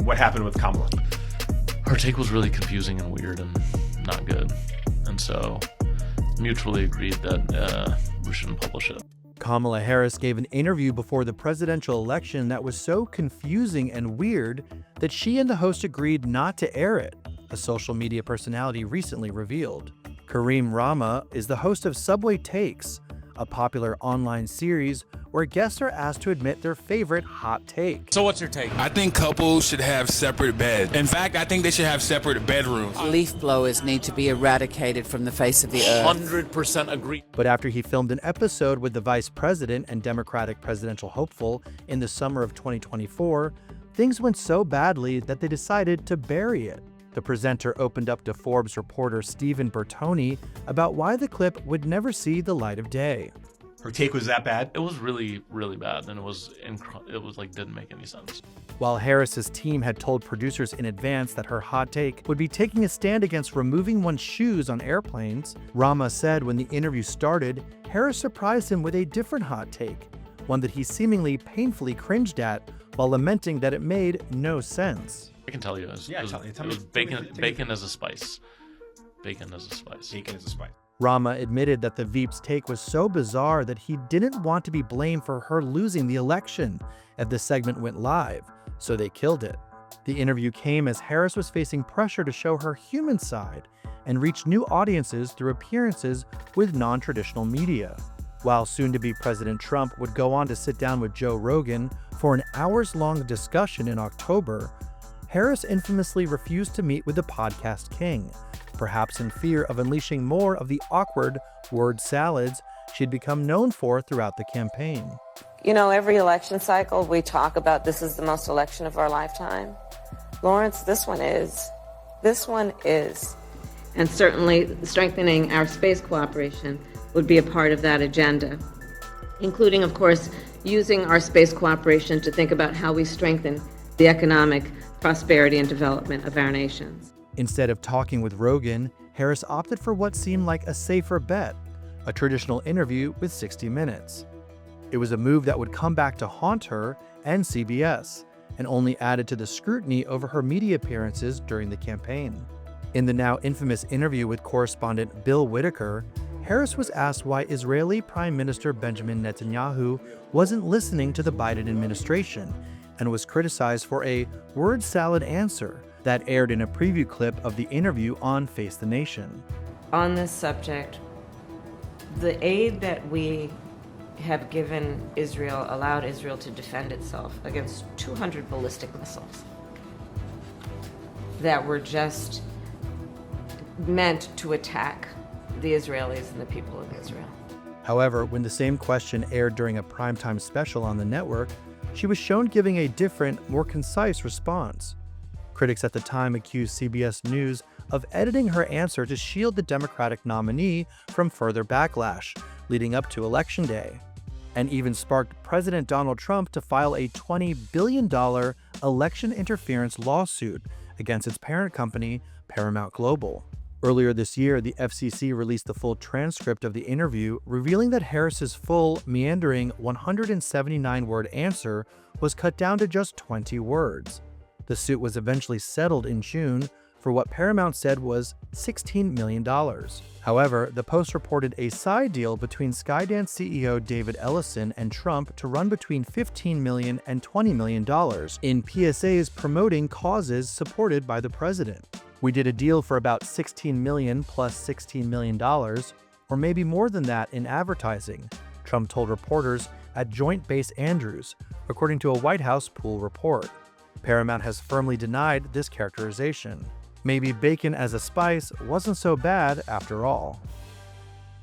What happened with Kamala? Her take was really confusing and weird and not good. And so mutually agreed that we shouldn't publish it. Kamala Harris gave an interview before the presidential election that was so confusing and weird that she and the host agreed not to air it, a social media personality recently revealed. Kareem Rahma is the host of Subway Takes, a popular online series where guests are asked to admit their favorite hot take. So what's your take? I think couples should have separate beds. In fact, I think they should have separate bedrooms. Leaf blowers need to be eradicated from the face of the earth. 100% agree. But after he filmed an episode with the vice president and Democratic presidential hopeful in the summer of 2024, things went so badly that they decided to bury it. The presenter opened up to Forbes reporter Stephen Bertoni about why the clip would never see the light of day. Her take was that bad? It was really, really bad, and it was like didn't make any sense. While Harris's team had told producers in advance that her hot take would be taking a stand against removing one's shoes on airplanes, Rahma said when the interview started, Harris surprised him with a different hot take, one that he seemingly painfully cringed at while lamenting that it made no sense. I can tell you, it was bacon as a spice. Bacon as a spice. Bacon as a spice. Rahma admitted that the Veep's take was so bizarre that he didn't want to be blamed for her losing the election if the segment went live, so they killed it. The interview came as Harris was facing pressure to show her human side and reach new audiences through appearances with non-traditional media. While soon-to-be President Trump would go on to sit down with Joe Rogan for an hours-long discussion in October, Harris infamously refused to meet with the podcast king, perhaps in fear of unleashing more of the awkward word salads she'd become known for throughout the campaign. You know, every election cycle we talk about this is the most election of our lifetime. Lawrence, this one is. This one is. And certainly strengthening our space cooperation would be a part of that agenda, including, of course, using our space cooperation to think about how we strengthen the economic prosperity and development of our nations. Instead of talking with Rogan, Harris opted for what seemed like a safer bet, a traditional interview with 60 Minutes. It was a move that would come back to haunt her and CBS, and only added to the scrutiny over her media appearances during the campaign. In the now infamous interview with correspondent Bill Whitaker, Harris was asked why Israeli Prime Minister Benjamin Netanyahu wasn't listening to the Biden administration and was criticized for a word salad answer that aired in a preview clip of the interview on Face the Nation. On this subject, the aid that we have given Israel allowed Israel to defend itself against 200 ballistic missiles that were just meant to attack the Israelis and the people of Israel. However, when the same question aired during a primetime special on the network, she was shown giving a different, more concise response. Critics at the time accused CBS News of editing her answer to shield the Democratic nominee from further backlash leading up to Election Day, and even sparked President Donald Trump to file a $20 billion election interference lawsuit against its parent company, Paramount Global. Earlier this year, the FCC released the full transcript of the interview, revealing that Harris's full, meandering 179-word answer was cut down to just 20 words. The suit was eventually settled in June for what Paramount said was $16 million. However, the Post reported a side deal between Skydance CEO David Ellison and Trump to run between $15 million and $20 million in PSAs promoting causes supported by the president. We did a deal for about $16 million plus $16 million, or maybe more than that in advertising, Trump told reporters at Joint Base Andrews, according to a White House pool report. Paramount has firmly denied this characterization. Maybe bacon as a spice wasn't so bad after all.